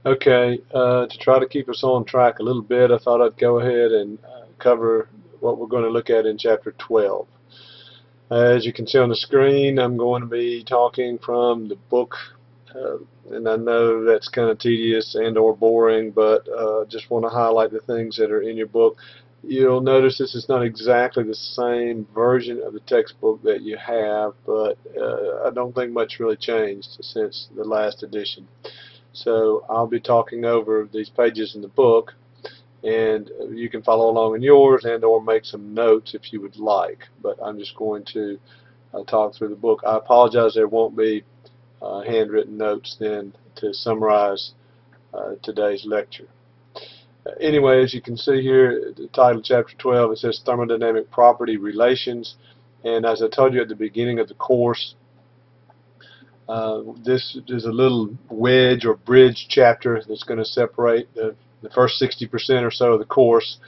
Okay, to try to keep us on track a little bit, I thought I'd go ahead and cover what we're going to look at in Chapter 12. As you can see on the screen, I'm going to be talking from the book, uh, and I know that's kind of tedious and or boring, but just want to highlight the things that are in your book. You'll notice this is not exactly the same version of the textbook that you have, but I don't think much really changed since the last edition. So I'll be talking over these pages in the book, and you can follow along in yours and or make some notes if you would like, but I'm just going to talk through the book. I apologize there won't be handwritten notes then to summarize today's lecture. Anyway, as you can see here, the title chapter 12, it says Thermodynamic Property Relations, and as I told you at the beginning of the course, this is a little wedge or bridge chapter that's going to separate the first 60% or so of the course.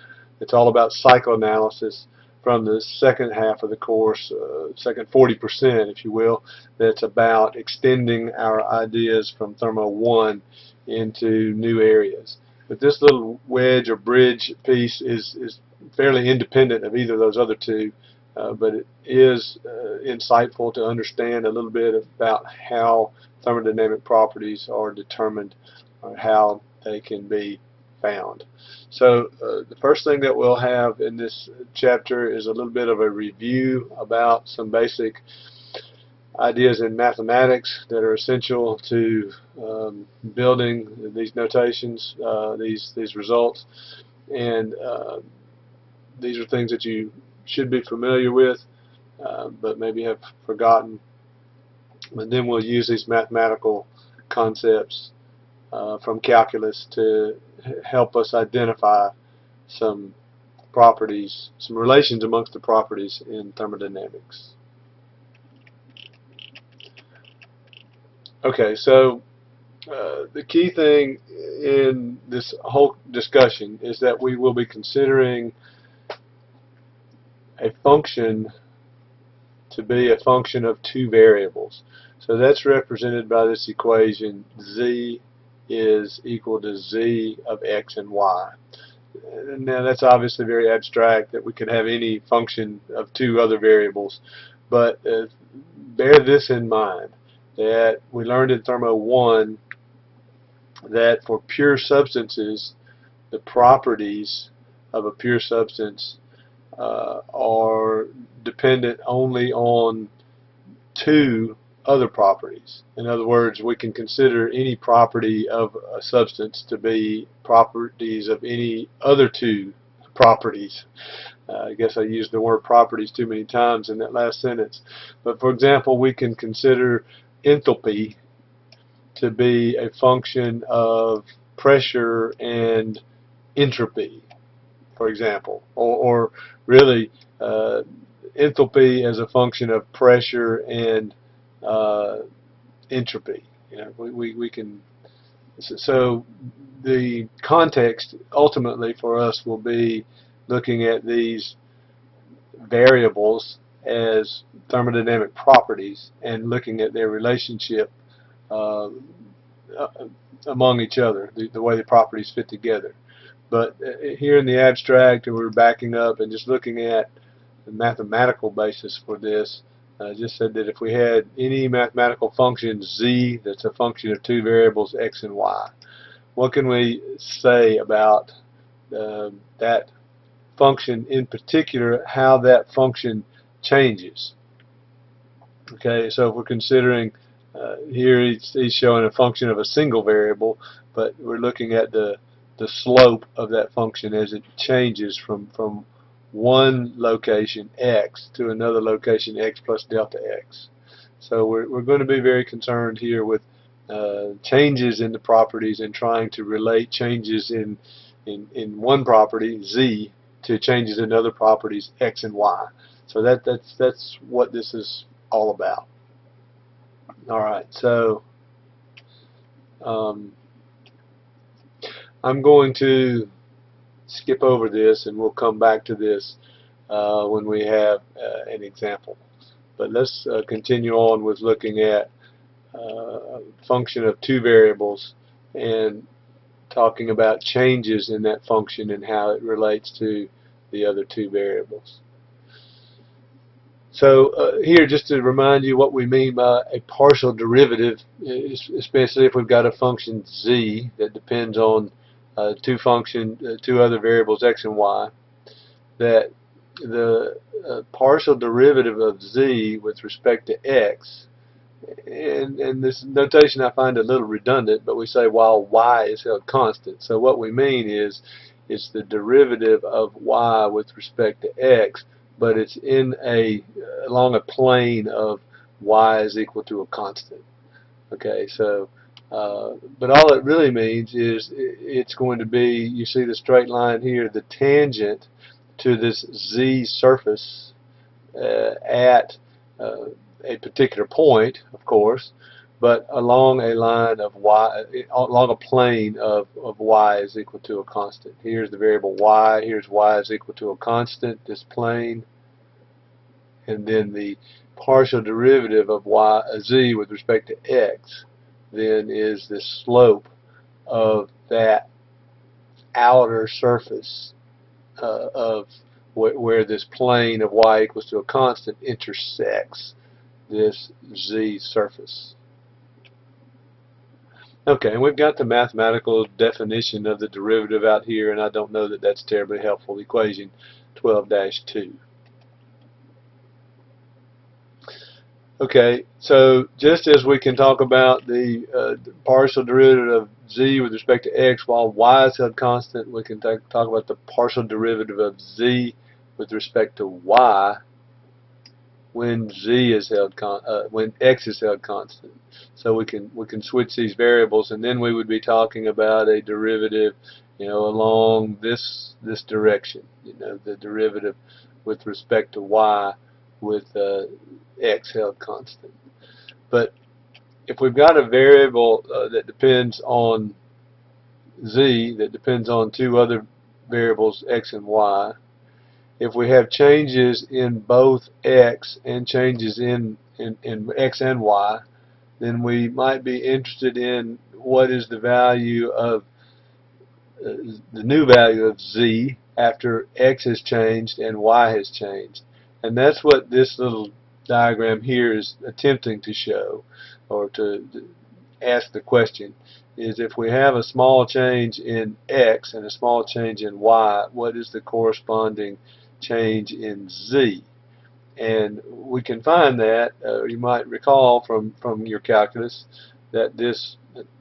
It's all about psychoanalysis from the second half of the course, second 40%, if you will, that's about extending our ideas from Thermo 1 into new areas. But this little wedge or bridge piece is fairly independent of either of those other two. But it is insightful to understand a little bit about how thermodynamic properties are determined or how they can be found. So the first thing that we'll have in this chapter is a little bit of a review about some basic ideas in mathematics that are essential to building these notations, these results, and these are things that you should be familiar with, but maybe have forgotten. And then we'll use these mathematical concepts from calculus to help us identify some properties, some relations amongst the properties in thermodynamics. Okay, so the key thing in this whole discussion is that we will be considering a function to be a function of two variables. So that's represented by this equation: z is equal to z of x and y. Now that's obviously very abstract, that we could have any function of two other variables, but bear this in mind, that we learned in Thermo 1 that for pure substances, the properties of a pure substance are dependent only on two other properties. In other words, we can consider any property of a substance to be properties of any other two properties. I guess I used the word properties too many times in that last sentence. But for example, we can consider enthalpy to be a function of pressure and entropy, for example, or really enthalpy as a function of pressure and entropy. You know, we can. So the context ultimately for us will be looking at these variables as thermodynamic properties and looking at their relationship uh, among each other, the way the properties fit together. But here in the abstract, and we're backing up and just looking at the mathematical basis for this, I just said that if we had any mathematical function z that's a function of two variables x and y, what can we say about that function in particular, how that function changes? Okay, so if we're considering here he's showing a function of a single variable, but we're looking at the slope of that function as it changes from one location x to another location x plus delta x. So we're going to be very concerned here with changes in the properties and trying to relate changes in one property z to changes in other properties x and y. So that's what this is all about. All right, so um, I'm going to skip over this, and we'll come back to this when we have an example. But let's continue on with looking at a function of two variables and talking about changes in that function and how it relates to the other two variables. So here, just to remind you what we mean by a partial derivative, especially if we've got a function z that depends on two other variables x and y, that the partial derivative of z with respect to x, and this notation I find a little redundant, but we say while y is held constant. So what we mean is it's the derivative of y with respect to x, but it's in along a plane of y is equal to a constant. Okay, so but all it really means is it's going to be, you see the straight line here, the tangent to this z surface at a particular point, of course, but along a line of y, along a plane of y is equal to a constant. Here's the variable y. Here's y is equal to a constant, this plane, and then the partial derivative of z with respect to x then is the slope of that outer surface of where this plane of y equals to a constant intersects this z surface. Okay, and we've got the mathematical definition of the derivative out here, and I don't know that that's terribly helpful. Equation 12-2. Okay, so just as we can talk about the partial derivative of z with respect to x while y is held constant, we can talk about the partial derivative of z with respect to y when when x is held constant. So we can switch these variables, and then we would be talking about a derivative, along this direction. The derivative with respect to y with x held constant. But if we've got a variable that depends on z, that depends on two other variables x and y, if we have changes in both x and changes in x and y, then we might be interested in what is the value of the new value of z after x has changed and y has changed. And that's what this little diagram here is attempting to show, or to ask the question, is if we have a small change in x and a small change in y, what is the corresponding change in z? And we can find that, you might recall from your calculus, that this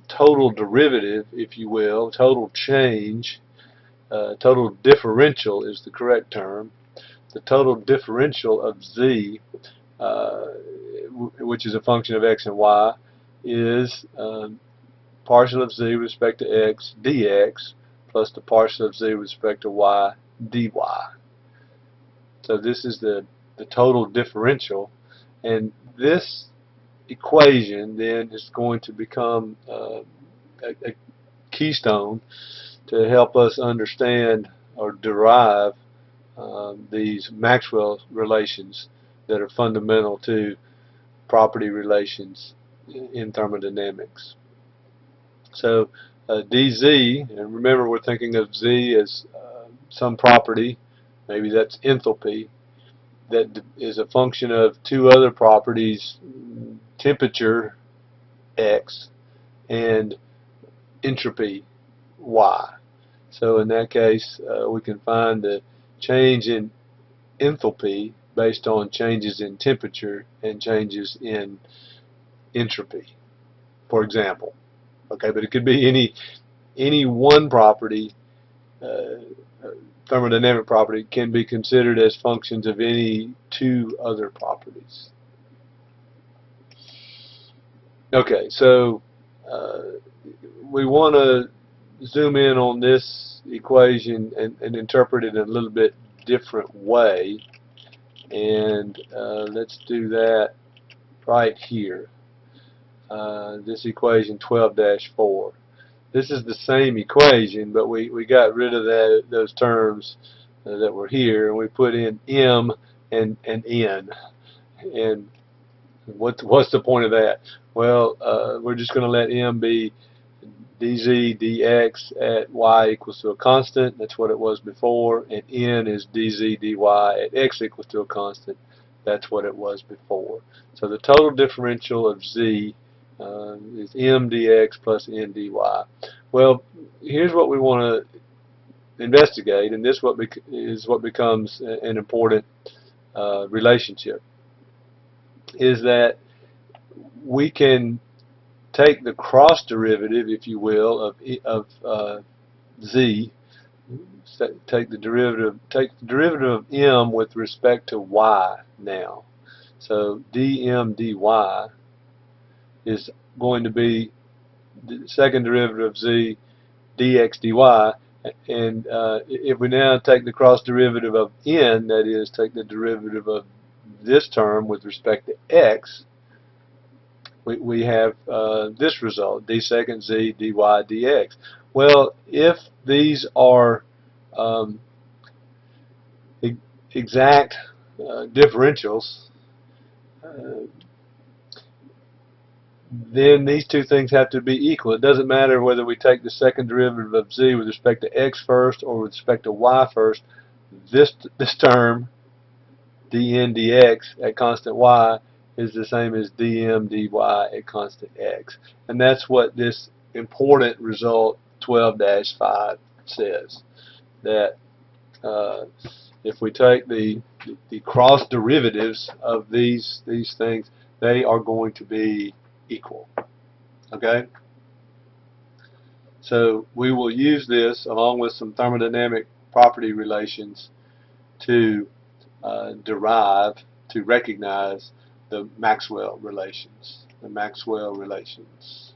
total derivative, if you will, total change, total differential is the correct term. The total differential of z, which is a function of x and y, is partial of z with respect to x dx plus the partial of z with respect to y dy. So this is the total differential, and this equation then is going to become a keystone to help us understand or derive these Maxwell relations that are fundamental to property relations in thermodynamics. So dz, and remember we're thinking of z as some property, maybe that's enthalpy, that is a function of two other properties, temperature x and entropy y. So in that case we can find the change in enthalpy based on changes in temperature and changes in entropy, for example. Okay, but it could be any one property, thermodynamic property, can be considered as functions of any two other properties. Okay, so we want to zoom in on this equation and interpret it in a little bit different way, and let's do that right here. This equation 12-4. This is the same equation, but we got rid of those terms that were here, and we put in m and n. And what's the point of that? Well, we're just going to let m be dz dx at y equals to a constant. That's what it was before. And n is dz dy at x equals to a constant. That's what it was before. So the total differential of z is m dx plus n dy. Well, here's what we want to investigate, and this is what becomes an important relationship, is that we can take the cross derivative, if you will, of z, take the derivative of m with respect to y now. So dm dy is going to be the second derivative of z dx dy, and if we now take the cross derivative of n, that is, take the derivative of this term with respect to x, we have this result, d second z dy dx. Well, if these are exact differentials, then these two things have to be equal. It doesn't matter whether we take the second derivative of z with respect to x first or with respect to y first. This term, dn dx at constant y, is the same as dm dy at constant x. And that's what this important result 12-5 says, that if we take the cross derivatives of these things, they are going to be equal. Okay? So we will use this along with some thermodynamic property relations to derive, to recognize the Maxwell relations. The Maxwell relations.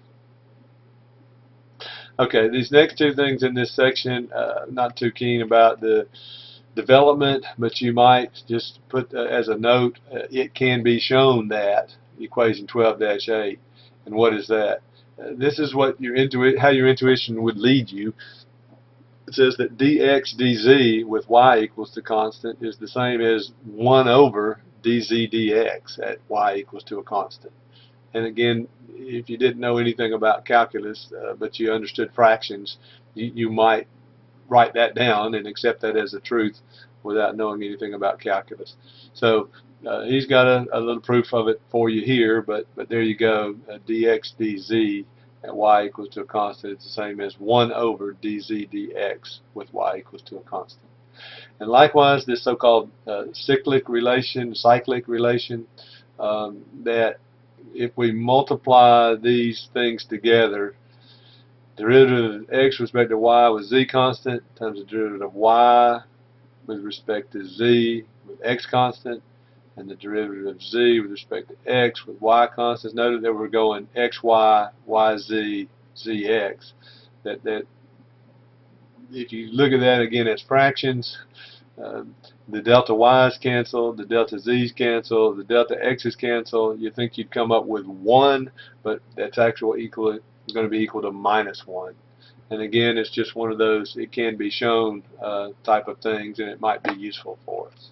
Okay, these next two things in this section, not too keen about the development, but you might just put as a note, it can be shown that, equation 12-8. And what is that? This is what how your intuition would lead you. It says that dx dz with y equals to constant is the same as 1 over dz dx at y equals to a constant. And again, if you didn't know anything about calculus, but you understood fractions, you might write that down and accept that as a truth without knowing anything about calculus. So he's got a little proof of it for you here, but there you go. Dx dz at y equals to a constant is the same as 1 over dz dx with y equals to a constant. And likewise, this so-called cyclic relation, that if we multiply these things together, derivative of x with respect to y with z constant times the derivative of y with respect to z with x constant, and the derivative of z with respect to x with y constants. Notice that we're going xy, yz, zx. That if you look at that again as fractions, the delta y's cancel, the delta z's cancel, the delta x's cancel. You think you'd come up with 1, but that's actually going to be equal to -1. And again, it's just one of those it can be shown type of things, and it might be useful for us.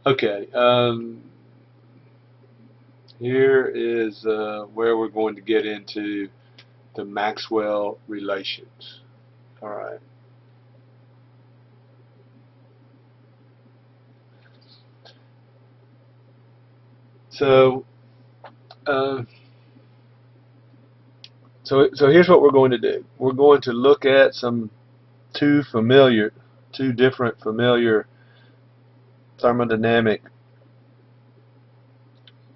Okay, here is where we're going to get into the Maxwell relations. All right. So, so here's what we're going to do. We're going to look at two different familiar thermodynamic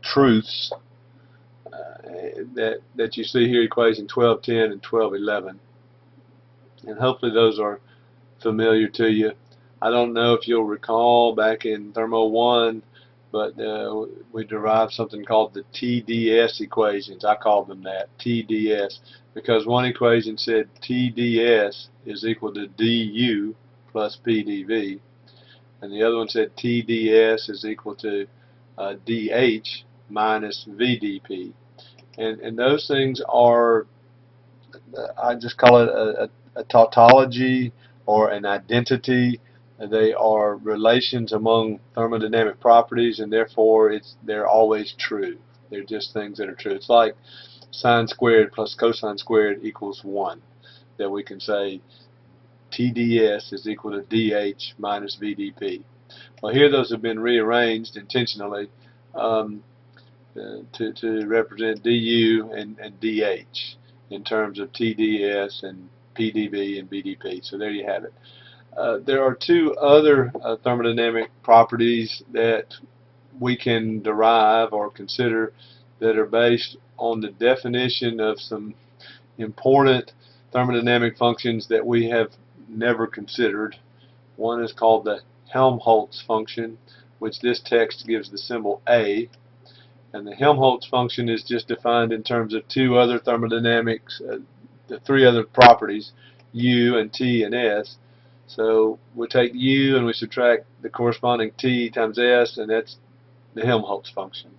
truths that you see here, equation 12-10 and 12-11, and hopefully those are familiar to you. I don't know if you'll recall back in Thermo 1, but we derived something called the TDS equations. I called them that, TDS, because one equation said TDS is equal to du plus PdV, and the other one said TDS is equal to dH minus VdP. And those things are, I just call it a tautology or an identity They are relations among thermodynamic properties, and therefore they're always true. They're just things that are true. It's like sine squared plus cosine squared equals 1, that we can say TdS is equal to DH minus VdP. Well, here those have been rearranged intentionally to represent du and dH in terms of TdS and PdV and BDP. So there you have it. There are two other thermodynamic properties that we can derive or consider that are based on the definition of some important thermodynamic functions that we have never considered. One is called the Helmholtz function, which this text gives the symbol A. And the Helmholtz function is just defined in terms of two other thermodynamics, the three other properties, U and T and S. So we take U and we subtract the corresponding T times S, and that's the Helmholtz function.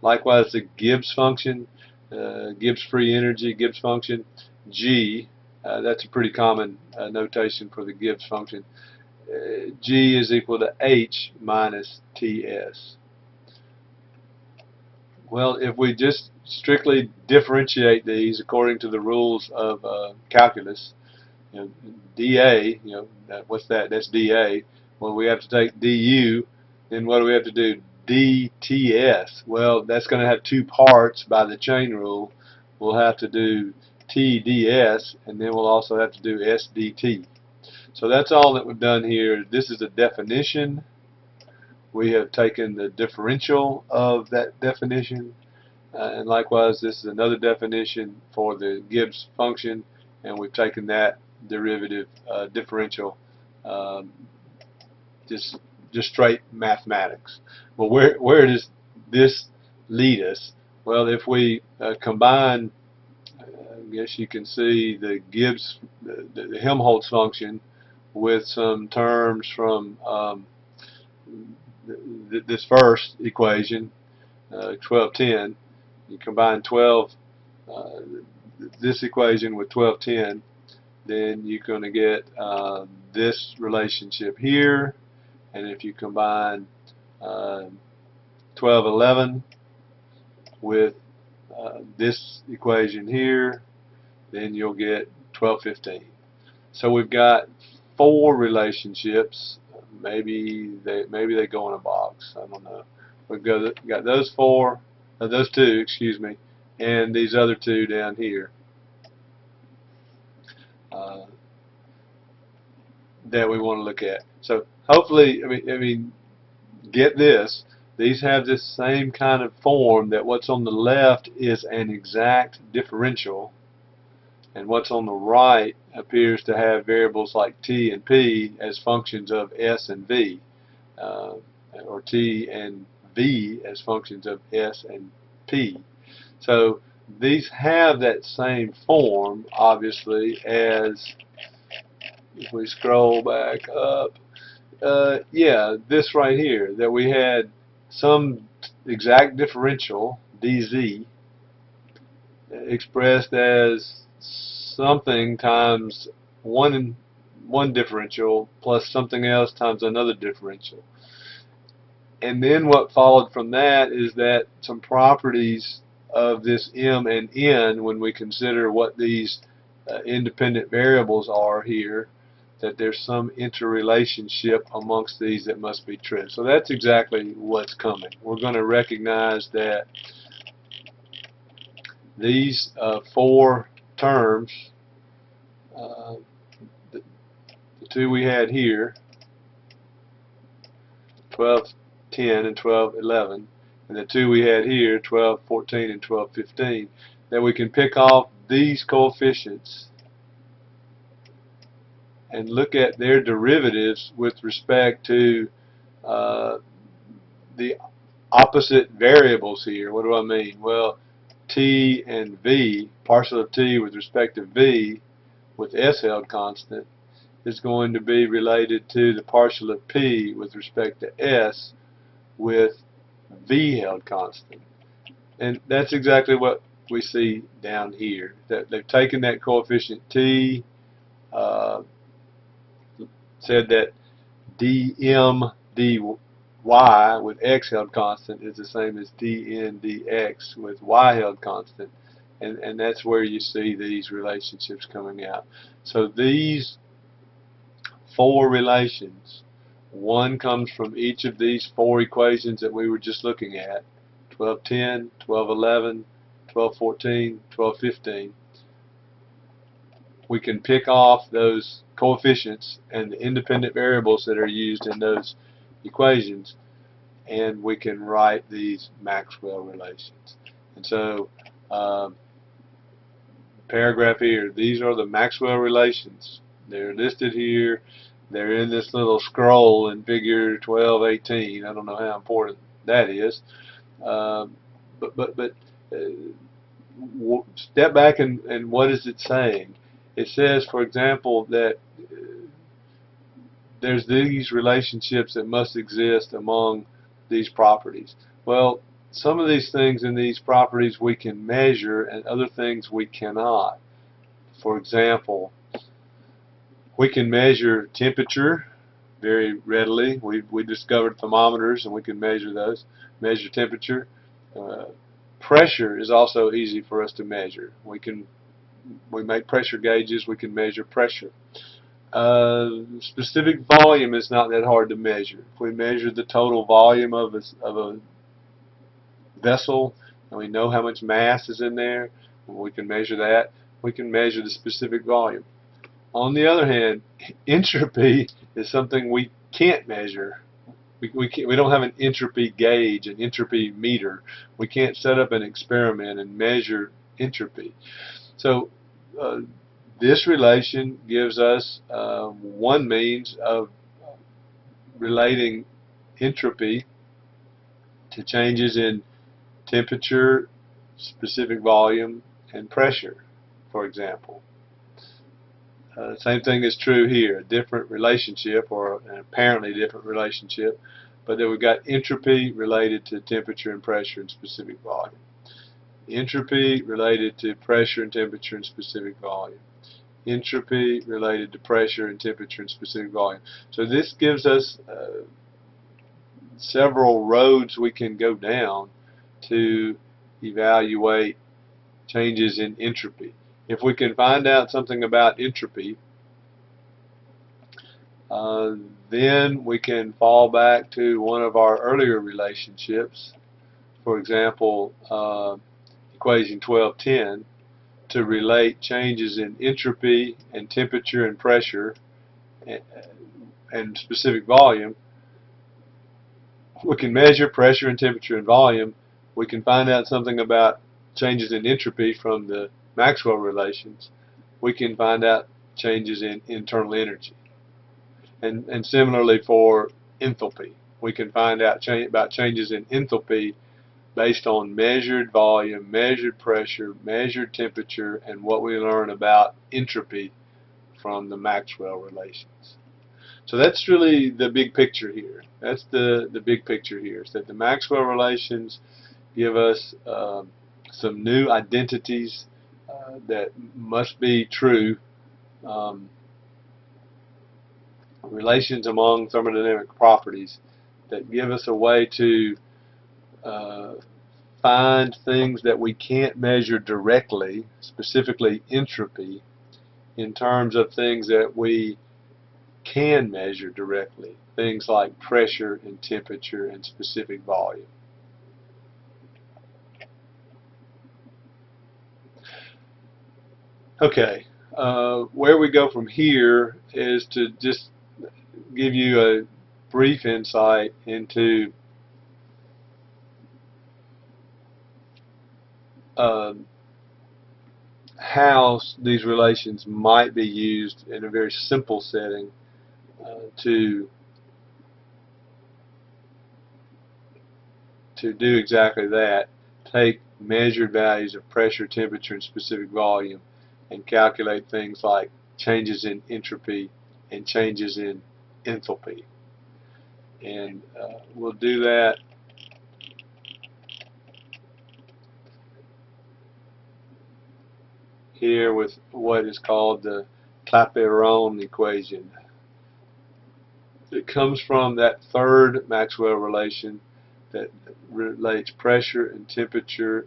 Likewise, the Gibbs function, Gibbs free energy, Gibbs function, G, that's a pretty common notation for the Gibbs function. G is equal to H minus TS. Well, if we just strictly differentiate these according to the rules of calculus, dA, what's that? That's dA. Well, we have to take du. Then what do we have to do? dTs. Well, that's going to have two parts by the chain rule. We'll have to do TdS, and then we'll also have to do SDT. So that's all that we've done here. This is a definition. We have taken the differential of that definition, and likewise this is another definition for the Gibbs function, and we've taken that derivative differential, just straight mathematics. Well, where does this lead us? Well, if we combine, I guess you can see the Gibbs, the Helmholtz function with some terms from this first equation, 1210. You combine this equation with 1210, then you're going to get this relationship here. And if you combine 1211 with this equation here, then you'll get 1215. So we've got four relationships. Maybe they go in a box. I don't know. We've got those two, excuse me, and these other two down here that we want to look at. So hopefully, I mean, get this. These have this same kind of form, that what's on the left is an exact differential, and what's on the right appears to have variables like T and P as functions of S and V, or T and V as functions of S and P. So these have that same form, obviously, as, if we scroll back up, yeah, this right here, that we had some exact differential, dz, expressed as something times one differential plus something else times another differential. And then what followed from that is that some properties of this m and n, when we consider what these independent variables are here, that there's some interrelationship amongst these that must be true. So that's exactly what's coming. We're going to recognize that these four terms, the two we had here, 1210 and 1211, and the two we had here, 1214 and 1215, that we can pick off these coefficients and look at their derivatives with respect to the opposite variables here. What do I mean? Well, T and V, partial of T with respect to V with S held constant, is going to be related to the partial of P with respect to S with V held constant. And that's exactly what we see down here. That they've taken that coefficient T, said that dm dy with x held constant is the same as dn dx with y held constant, and that's where you see these relationships coming out. So these four relations, one comes from each of these four equations that we were just looking at: 1210, 1211, 1214, 1215. We can pick off those coefficients and the independent variables that are used in those equations, and we can write these Maxwell relations. And so, paragraph here, these are the Maxwell relations. They're listed here. They're in this little scroll in figure 1218. I don't know how important that is. But step back and what is it saying? It says, for example, that there's these relationships that must exist among these properties. Well, some of these things in these properties we can measure, and other things we cannot. For example, we can measure temperature very readily. We discovered thermometers, and we can measure those, measure temperature. Pressure is also easy for us to measure. We make pressure gauges. We can measure pressure. Specific volume is not that hard to measure. If we measure the total volume of a vessel, and we know how much mass is in there, we can measure that. We can measure the specific volume. On the other hand, entropy is something we can't measure. We don't have an entropy gauge, an entropy meter. We can't set up an experiment and measure entropy. So this relation gives us one means of relating entropy to changes in temperature, specific volume, and pressure, for example. Same thing is true here, a different relationship, or an apparently different relationship, but then we've got entropy related to temperature and pressure and specific volume. Entropy related to pressure and temperature and specific volume. Entropy related to pressure and temperature and specific volume. So this gives us several roads we can go down to evaluate changes in entropy. If we can find out something about entropy, then we can fall back to one of our earlier relationships, for example, equation 1210, to relate changes in entropy and temperature and pressure and specific volume. We can measure pressure and temperature and volume. We can find out something about changes in entropy from the Maxwell relations. We can find out changes in internal energy. And similarly for enthalpy. We can find out about changes in enthalpy based on measured volume, measured pressure, measured temperature, and what we learn about entropy from the Maxwell relations. So that's really the big picture here. That's the big picture here, is that the Maxwell relations give us some new identities that must be true, relations among thermodynamic properties that give us a way to find things that we can't measure directly, specifically entropy, in terms of things that we can measure directly, things like pressure and temperature and specific volume. Okay, where we go from here is to just give you a brief insight into how these relations might be used in a very simple setting to do exactly that. Take measured values of pressure, temperature, and specific volume and calculate things like changes in entropy and changes in enthalpy. And we'll do that here with what is called the Clapeyron equation. that comes from that third Maxwell relation that relates pressure and temperature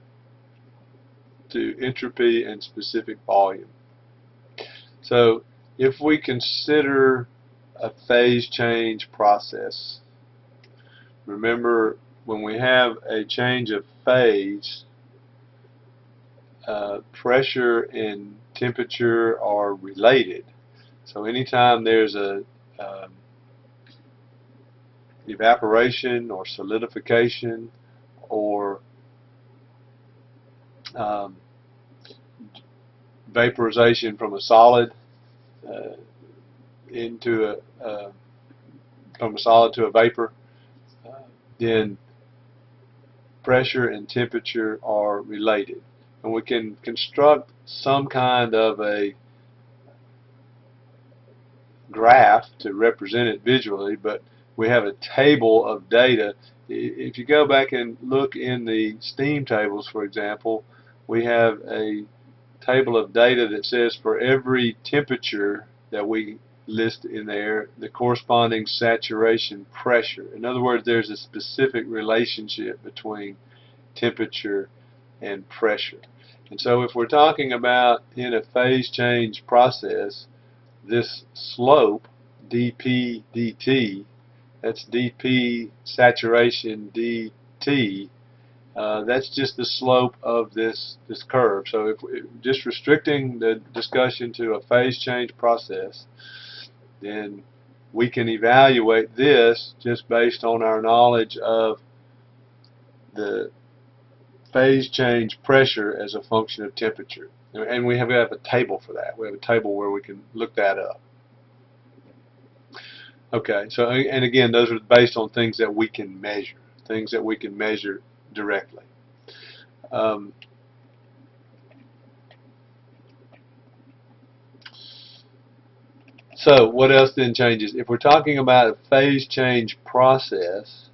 to entropy and specific volume. So if we consider a phase change process, remember when we have a change of phase, pressure and temperature are related. So anytime there's a evaporation or solidification or vaporization from a solid into from a solid to a vapor, then pressure and temperature are related. And we can construct some kind of a graph to represent it visually, but we have a table of data. If you go back and look in the steam tables, for example, we have a table of data that says for every temperature that we list in there, the corresponding saturation pressure. In other words, there's a specific relationship between temperature and pressure. And so if we're talking about in a phase change process, this slope dP dt, that's dP saturation dt, that's just the slope of this curve. So if just restricting the discussion to a phase change process, then we can evaluate this just based on our knowledge of the phase change pressure as a function of temperature. And we have a table for that. We have a table where we can look that up. Okay, so and again, those are based on things that we can measure, things that we can measure directly. So what else then changes? If we're talking about a phase change process,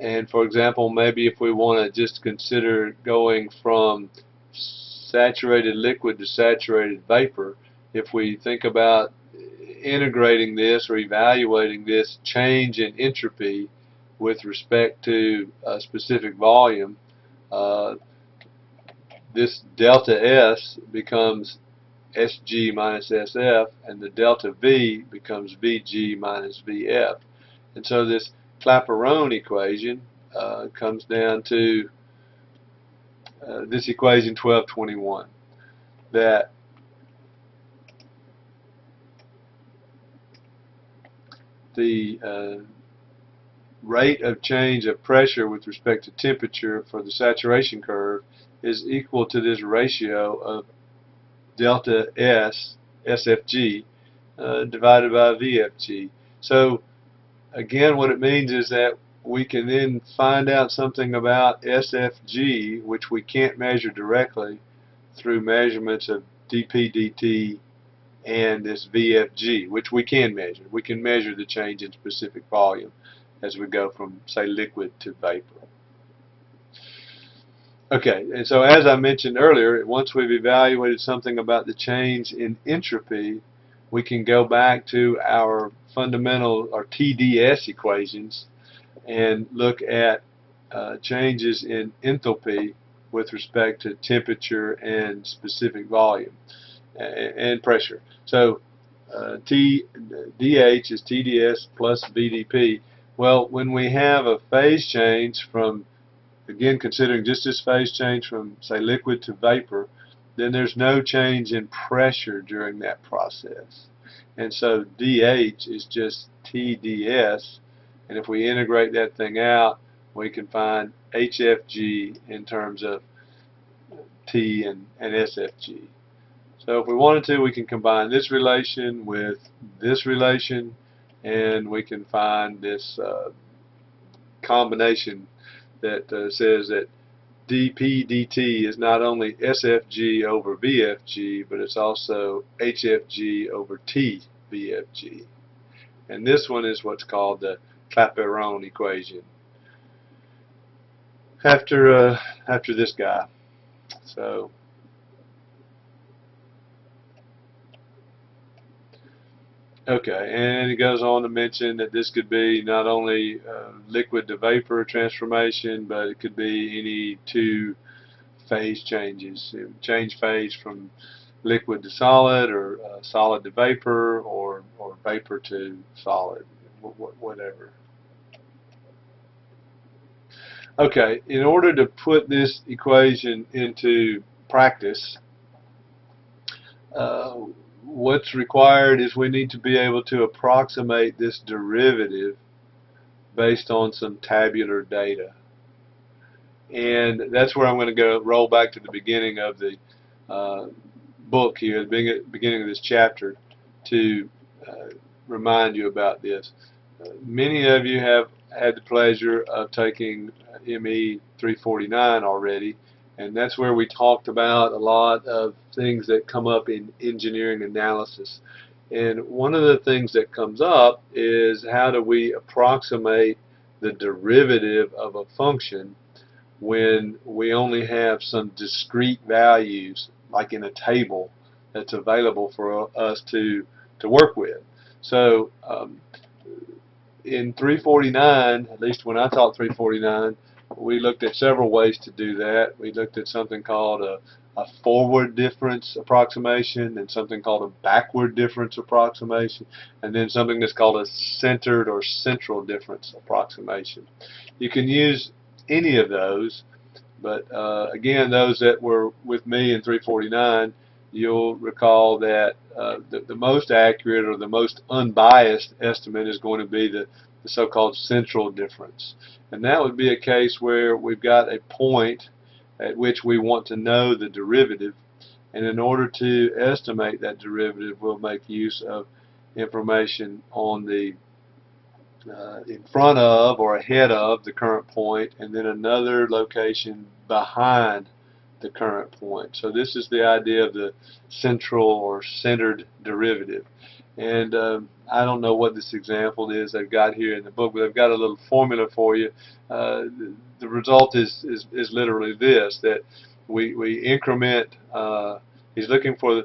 and for example, maybe if we want to just consider going from saturated liquid to saturated vapor, if we think about integrating this or evaluating this change in entropy with respect to a specific volume, this delta S becomes Sg minus Sf, and the delta V becomes Vg minus Vf. And so this Clapeyron equation comes down to this equation 1221, that the rate of change of pressure with respect to temperature for the saturation curve is equal to this ratio of delta S, SFG, divided by VFG. So again, what it means is that we can then find out something about SFG, which we can't measure directly through measurements of dP dt and this VFG, which we can measure. We can measure the change in specific volume as we go from, say, liquid to vapor. Okay, and so as I mentioned earlier, once we've evaluated something about the change in entropy, we can go back to our fundamental, or TDS equations, and look at changes in enthalpy with respect to temperature and specific volume and pressure. So DH is TDS plus VDP. Well, when we have a phase change from, again, considering just this phase change from, say, liquid to vapor, then there's no change in pressure during that process. And so DH is just TDS, and if we integrate that thing out, we can find HFG in terms of T and SFG. So if we wanted to, we can combine this relation with this relation, and we can find this combination that says that dP dt is not only SFG over VFG, but it's also HFG over T VFG. And this one is what's called the Clapeyron equation, after this guy. So Okay, and it goes on to mention that this could be not only liquid to vapor transformation, but it could be any two phase changes. Change phase from liquid to solid, or solid to vapor, or vapor to solid, whatever. Okay, in order to put this equation into practice, uh, what's required is we need to be able to approximate this derivative based on some tabular data. And that's where I'm going to go roll back to the beginning of the book here, the beginning of this chapter, to remind you about this. Many of you have had the pleasure of taking ME 349 already, and that's where we talked about a lot of things that come up in engineering analysis. And one of the things that comes up is how do we approximate the derivative of a function when we only have some discrete values, like in a table, that's available for us to work with. So in 349, at least when I taught 349, we looked at several ways to do that. We looked at something called a forward difference approximation, and something called a backward difference approximation, and then something that's called a centered or central difference approximation. You can use any of those, but again, those that were with me in 349, you'll recall that the most accurate or the most unbiased estimate is going to be the so-called central difference. And that would be a case where we've got a point at which we want to know the derivative, and in order to estimate that derivative, we'll make use of information on the in front of or ahead of the current point, and then another location behind the current point. So this is the idea of the central or centered derivative. And I don't know what this example is they've got here in the book, but they've got a little formula for you. The result is literally this, that we increment, he's looking for,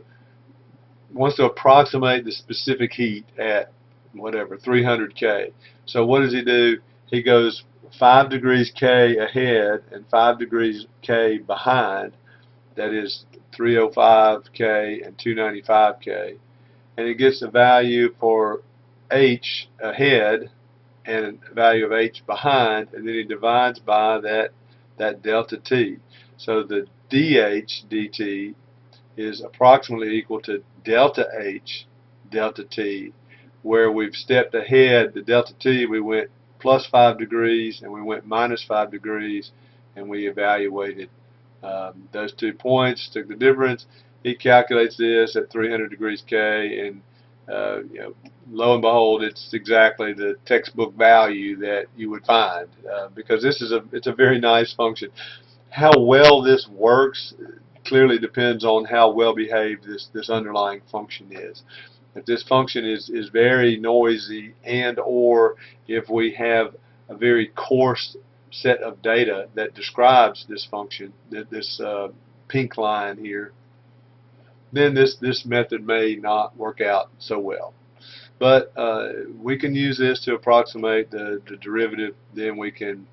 wants to approximate the specific heat at whatever, 300 K. So what does he do? He goes 5 degrees K ahead and 5 degrees K behind. That is 305 K and 295 K. And he gets a value for H ahead and a value of H behind, and then he divides by that delta T. So the dH dt is approximately equal to delta H delta T, where we've stepped ahead. The delta T, we went plus 5 degrees and we went minus 5 degrees, and we evaluated those 2 points, took the difference. He calculates this at 300 degrees K, and lo and behold, it's exactly the textbook value that you would find, because it's a very nice function. How well this works clearly depends on how well behaved this underlying function is. If this function is very noisy, and or if we have a very coarse set of data that describes this function, this pink line here, then this method may not work out so well. But we can use this to approximate the derivative. Then we can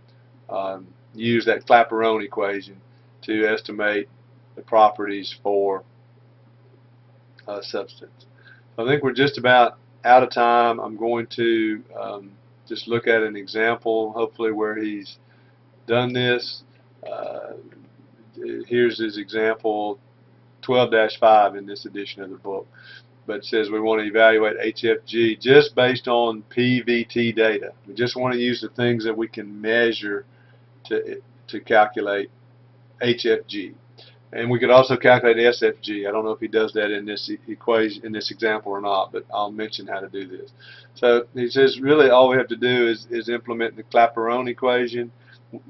use that Clapeyron equation to estimate the properties for a substance. I think we're just about out of time. I'm going to just look at an example, hopefully, where he's done this. Here's his example 12-5 in this edition of the book. But it says we want to evaluate HFG just based on PVT data. We just want to use the things that we can measure to calculate HFG. And we could also calculate SFG. I don't know if he does that in this equation, in this example or not, but I'll mention how to do this. So he says really all we have to do is implement the Clapeyron equation.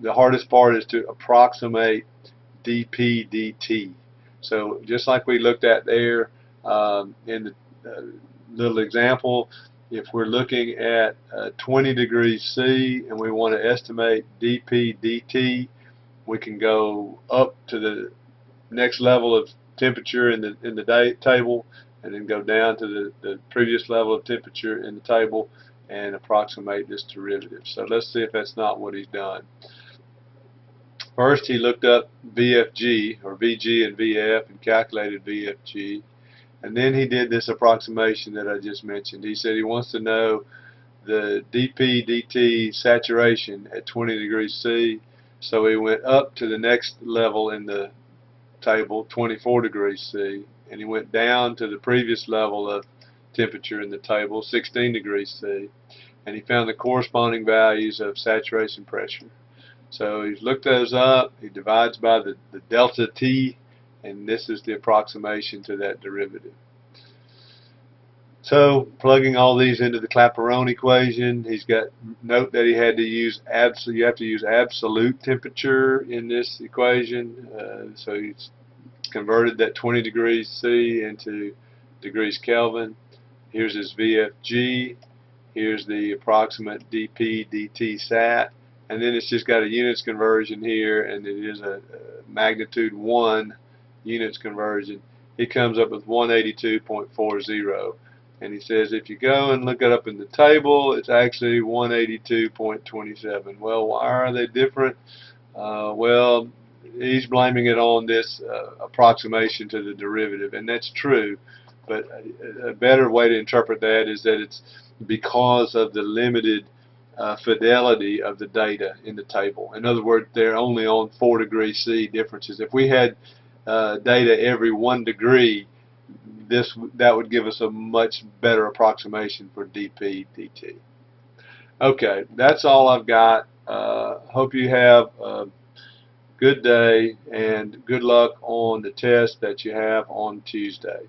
The hardest part is to approximate dP dt. So just like we looked at there in the little example, if we're looking at 20 degrees C and we want to estimate dP dt, we can go up to the next level of temperature in the table, and then go down to the previous level of temperature in the table and approximate this derivative. So let's see if that's not what he's done. First, he looked up VFG, or VG and VF, and calculated VFG. And then he did this approximation that I just mentioned. He said he wants to know the dP dt saturation at 20 degrees C. So he went up to the next level in the table, 24 degrees C, and he went down to the previous level of temperature in the table, 16 degrees C, and he found the corresponding values of saturation pressure. So he's looked those up, he divides by the delta T, and this is the approximation to that derivative. So plugging all these into the Clapeyron equation, he's got, note that he had to use you have to use absolute temperature in this equation. So he's converted that 20 degrees C into degrees Kelvin. Here's his VFG. Here's the approximate dP dt sat. And then it's just got a units conversion here, and it is a magnitude 1 units conversion. He comes up with 182.40. And he says if you go and look it up in the table, it's actually 182.27. Well, why are they different? Well, he's blaming it on this approximation to the derivative, and that's true. But a better way to interpret that is that it's because of the limited fidelity of the data in the table. In other words, they're only on 4 degrees C differences. If we had data every 1 degree, that would give us a much better approximation for dP dt. Okay, that's all I've got. Hope you have a good day and good luck on the test that you have on Tuesday.